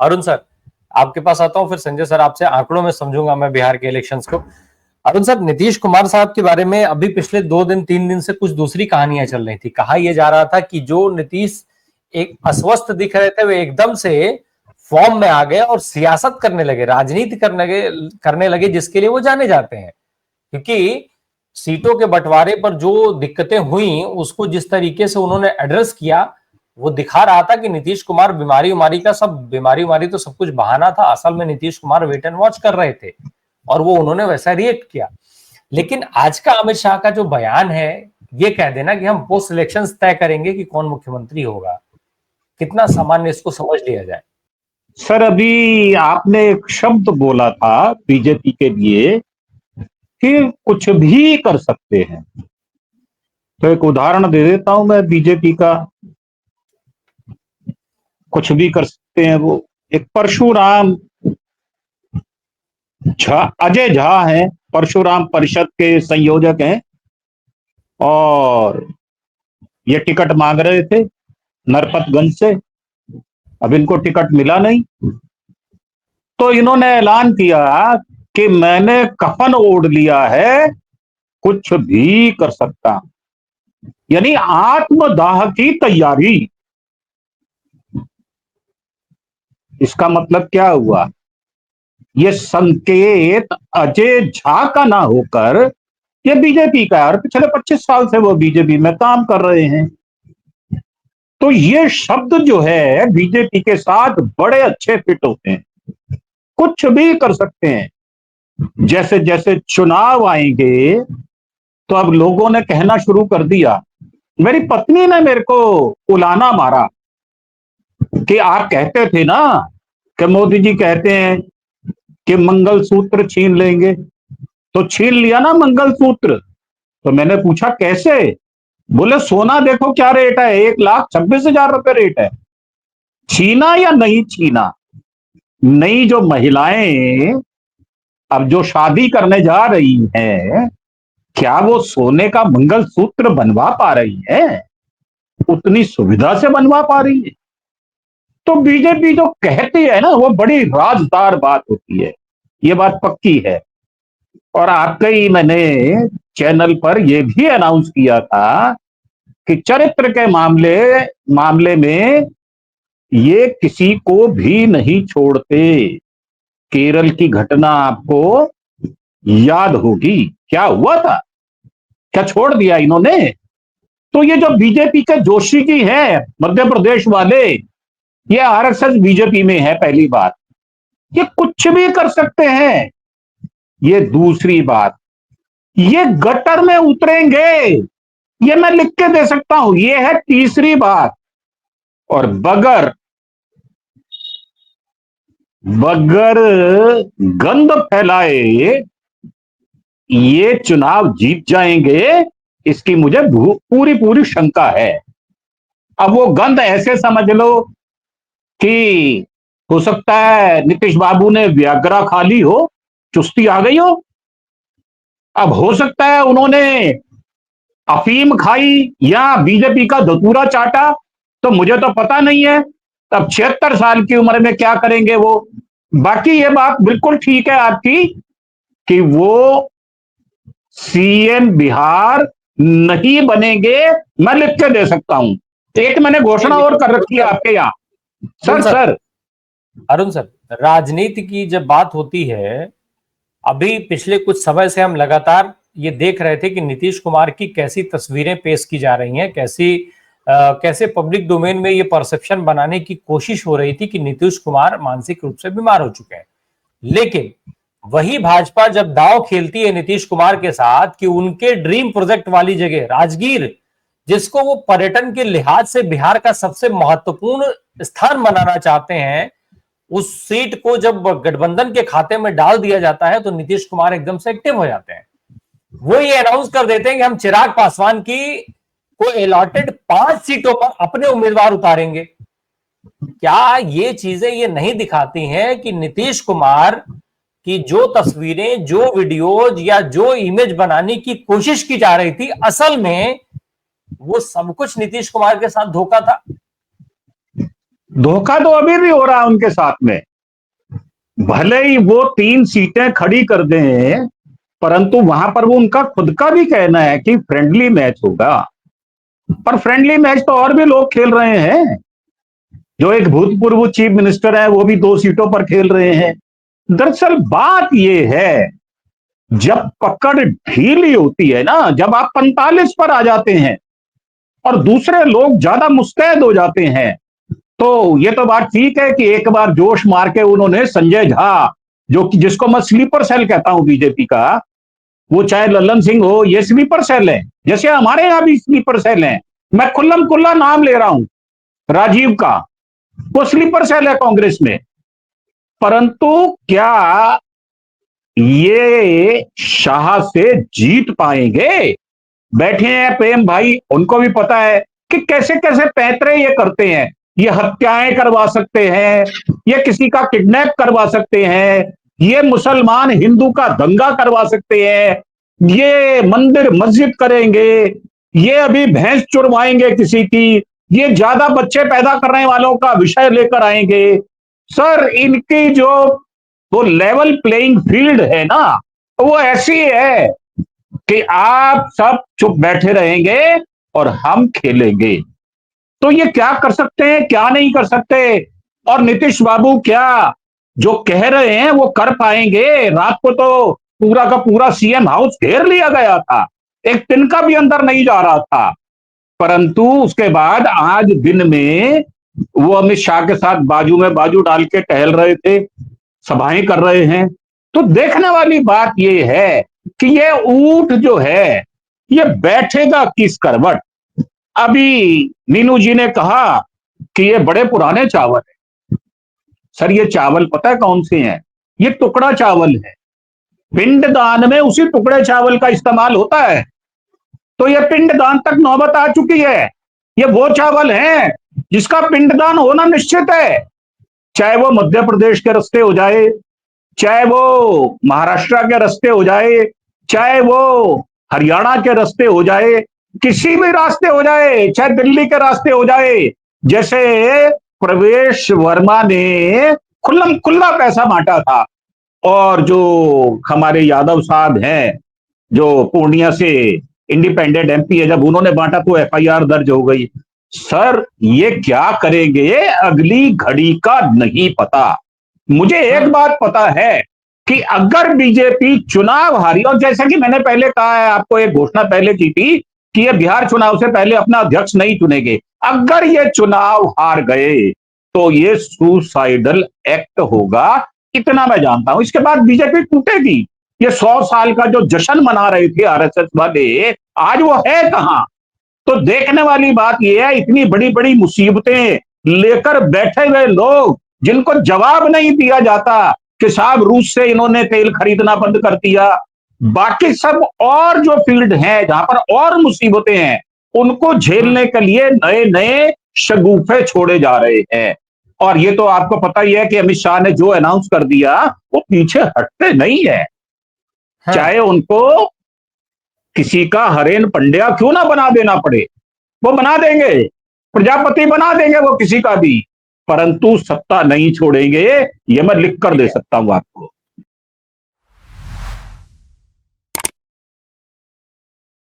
Arun sir, आपके पास आता हूं, फिर संजय सर आपसे आंकड़ों में समझूंगा मैं बिहार के इलेक्शंस को। अरुण सर, नीतीश कुमार साहब के बारे में अभी पिछले 2 दिन 3 दिन से कुछ दूसरी कहानियां चल रही थी। कहा यह जा रहा था कि जो नीतीश एक अस्वस्थ दिख रहे थे, वे एकदम से फॉर्म में आ गए और सियासत करने लगे, राजनीति करने लगे जिसके लिए वो जाने जाते हैं। क्योंकि सीटों के बंटवारे पर जो दिक्कतें हुई, उसको जिस तरीके से उन्होंने एड्रेस किया, वो दिखा रहा था कि नीतीश कुमार बीमारी उमारी का सब बीमारी तो सब कुछ बहाना था। असल में Nitish Kumar wait and watch कर रहे थे और वो उन्होंने वैसा रिएक्ट किया। लेकिन आज का अमित शाह का जो बयान है, ये कह देना कि हम पोस्ट इलेक्शन तय करेंगे कि कौन मुख्यमंत्री होगा, कितना सामान्य इसको समझ लिया जाए? सर, अभी आपने एक शब्द बोला था बीजेपी के लिए कि कुछ भी कर सकते हैं। तो एक उदाहरण दे देता हूं मैं बीजेपी का। कुछ भी कर सकते हैं वो। एक परशुराम झा, अजय झा हैं, परशुराम परिषद के संयोजक हैं, और ये टिकट मांग रहे थे नरपतगंज से। अब इनको टिकट मिला नहीं, तो इन्होंने ऐलान किया कि मैंने कफन ओढ़ लिया है, कुछ भी कर सकता। यानी आत्मदाह की तैयारी। इसका मतलब क्या हुआ? ये संकेत अजय झा का ना होकर ये बीजेपी का है, और पिछले 25 साल से वो बीजेपी में काम कर रहे हैं। तो ये शब्द जो है बीजेपी के साथ बड़े अच्छे फिट होते हैं। कुछ भी कर सकते हैं। जैसे जैसे चुनाव आएंगे तो अब लोगों ने कहना शुरू कर दिया। मेरी पत्नी ने मेरे को उलाना मारा कि आप कहते थे ना कि मोदी जी कहते हैं कि मंगलसूत्र छीन लेंगे, तो छीन लिया ना मंगलसूत्र। तो मैंने पूछा कैसे? बोले सोना देखो क्या रेट है, 1,26,000 रुपए रेट है। छीना या नहीं छीना? नई जो महिलाएं अब जो शादी करने जा रही हैं, क्या वो सोने का मंगलसूत्र बनवा पा रही हैं? उतनी सुविधा से बनवा पा रही है? तो बीजेपी जो कहती है ना, वो बड़ी राजदार बात होती है। ये बात पक्की है। और आपके ही मैंने चैनल पर यह भी अनाउंस किया था कि चरित्र के मामले में ये किसी को भी नहीं छोड़ते। केरल की घटना आपको याद होगी, क्या हुआ था, क्या छोड़ दिया इन्होंने। तो ये जो बीजेपी के जोशी जी हैं मध्य प्रदेश वाले, ये आरएसएस बीजेपी में है, पहली बात। ये कुछ भी कर सकते हैं। ये दूसरी बात, ये गटर में उतरेंगे, ये मैं लिख के दे सकता हूं। ये है तीसरी बात। और बगर बगर गंद फैलाए ये चुनाव जीत जाएंगे, इसकी मुझे पूरी पूरी शंका है। अब वो गंद ऐसे समझ लो कि हो सकता है नीतीश बाबू ने व्याग्रा खा ली हो, चुस्ती आ गई हो। अब हो सकता है उन्होंने अफीम खाई या बीजेपी का धतूरा चाटा, तो मुझे तो पता नहीं है। अब 76 साल की उम्र में क्या करेंगे वो। बाकी ये बात बिल्कुल ठीक है आपकी कि वो सीएम बिहार नहीं बनेंगे, मैं लिख के दे सकता हूं। एक मैंने घोषणा और कर रखी है आपके यहां। सर अरुण सर, राजनीति की जब बात होती है, अभी पिछले कुछ समय से हम लगातार ये देख रहे थे कि नीतीश कुमार की कैसी तस्वीरें पेश की जा रही हैं, कैसे पब्लिक डोमेन में ये परसेप्शन बनाने की कोशिश हो रही थी कि नीतीश कुमार मानसिक रूप से बीमार हो चुके हैं। लेकिन वही भाजपा जब दांव खेलती है नीतीश कुमार के साथ कि उनके ड्रीम प्रोजेक्ट वाली जगह राजगीर, जिसको वो पर्यटन के लिहाज से बिहार का सबसे महत्वपूर्ण स्थान बनाना चाहते हैं, उस सीट को जब गठबंधन के खाते में डाल दिया जाता है तो नीतीश कुमार एकदम से एक्टिव हो जाते हैं। वो ये अनाउंस कर देते हैं कि हम चिराग पासवान की को अलॉटेड 5 सीटों पर अपने उम्मीदवार उतारेंगे। क्या ये चीजें ये नहीं दिखाती हैं कि नीतीश कुमार की जो तस्वीरें, जो वीडियोज या जो इमेज बनाने की कोशिश की जा रही थी, असल में वो सब कुछ नीतीश कुमार के साथ धोखा था? धोखा तो अभी भी हो रहा है उनके साथ में। भले ही वो 3 सीटें खड़ी कर दें, परंतु वहां पर वो उनका खुद का भी कहना है कि फ्रेंडली मैच होगा। पर फ्रेंडली मैच तो और भी लोग खेल रहे हैं। जो एक भूतपूर्व चीफ मिनिस्टर है वो भी 2 सीटों पर खेल रहे हैं। दरअसल बात ये है, जब पकड़ ढीली होती है ना, जब आप 45 पर आ जाते हैं और दूसरे लोग ज्यादा मुस्तैद हो जाते हैं, तो ये तो बात ठीक है कि एक बार जोश मार के उन्होंने संजय झा, जो कि जिसको मैं स्लीपर सेल कहता हूं बीजेपी का, वो चाहे लल्लन सिंह हो, ये स्लीपर सेल है, जैसे हमारे यहां भी स्लीपर सेल है। मैं खुल्लम खुल्ला नाम ले रहा हूं, राजीव का, वो स्लीपर सेल है कांग्रेस में। परंतु क्या ये शाह से जीत पाएंगे? बैठे हैं प्रेम भाई, उनको भी पता है कि कैसे कैसे पैंतरे ये करते हैं। ये हत्याएं करवा सकते हैं, ये किसी का किडनैप करवा सकते हैं, ये मुसलमान हिंदू का दंगा करवा सकते हैं, ये मंदिर मस्जिद करेंगे, ये अभी भैंस चुरवाएंगे किसी की, ये ज्यादा बच्चे पैदा करने वालों का विषय लेकर आएंगे। सर, इनकी जो वो लेवल प्लेइंग फील्ड है ना, वो ऐसी है कि आप सब चुप बैठे रहेंगे और हम खेलेंगे। तो ये क्या कर सकते हैं, क्या नहीं कर सकते, और नीतीश बाबू क्या जो कह रहे हैं वो कर पाएंगे? रात को तो पूरा का पूरा सीएम हाउस घेर लिया गया था, एक तिनका भी अंदर नहीं जा रहा था। परंतु उसके बाद आज दिन में वो अमित शाह के साथ बाजू में बाजू डाल के टहल रहे थे, सभाएं कर रहे हैं। तो देखने वाली बात ये है कि ये ऊंट जो है ये बैठेगा किस करवट। अभी नीनू जी ने कहा कि ये बड़े पुराने चावल है। सर, ये चावल पता है कौन से हैं? ये टुकड़ा चावल है। पिंडदान में उसी टुकड़े चावल का इस्तेमाल होता है। तो ये पिंडदान तक नौबत आ चुकी है। ये वो चावल है जिसका पिंडदान होना निश्चित है, चाहे वो मध्य प्रदेश के रास्ते हो जाए, चाहे वो महाराष्ट्र के रास्ते हो जाए, चाहे वो हरियाणा के रास्ते हो जाए, किसी भी रास्ते हो जाए, चाहे दिल्ली के रास्ते हो जाए। जैसे प्रवेश वर्मा ने खुल्लम खुल्ला पैसा बांटा था, और जो हमारे यादव साहब हैं जो पूर्णिया से इंडिपेंडेंट एमपी है, जब उन्होंने बांटा तो एफआईआर दर्ज हो गई। सर, ये क्या करेंगे अगली घड़ी का नहीं पता। मुझे एक बात पता है कि अगर बीजेपी चुनाव हारी, और जैसा कि मैंने पहले कहा है, आपको एक घोषणा पहले की थी कि ये बिहार चुनाव से पहले अपना अध्यक्ष नहीं चुनेंगे, अगर ये चुनाव हार गए तो ये सुसाइडल एक्ट होगा, इतना मैं जानता हूं। इसके बाद बीजेपी टूटेगी। ये 100 साल का जो जश्न मना रहे थे आरएसएस वाले, आज वो है कहां? तो देखने वाली बात यह है, इतनी बड़ी बड़ी मुसीबतें लेकर बैठे हुए लोग जिनको जवाब नहीं दिया जाता कि साहब रूस से इन्होंने तेल खरीदना बंद कर दिया, बाकी सब और जो फील्ड है जहां पर और मुसीबतें हैं, उनको झेलने के लिए नए नए शगुफे छोड़े जा रहे हैं। और ये तो आपको पता ही है कि अमित शाह ने जो अनाउंस कर दिया वो पीछे हटते नहीं है। चाहे उनको किसी का हरेन पंड्या क्यों ना बना देना पड़े, वो बना देंगे, प्रजापति बना देंगे वो किसी का भी, परंतु सत्ता नहीं छोड़ेंगे, ये मैं लिख कर दे सकता हूं आपको।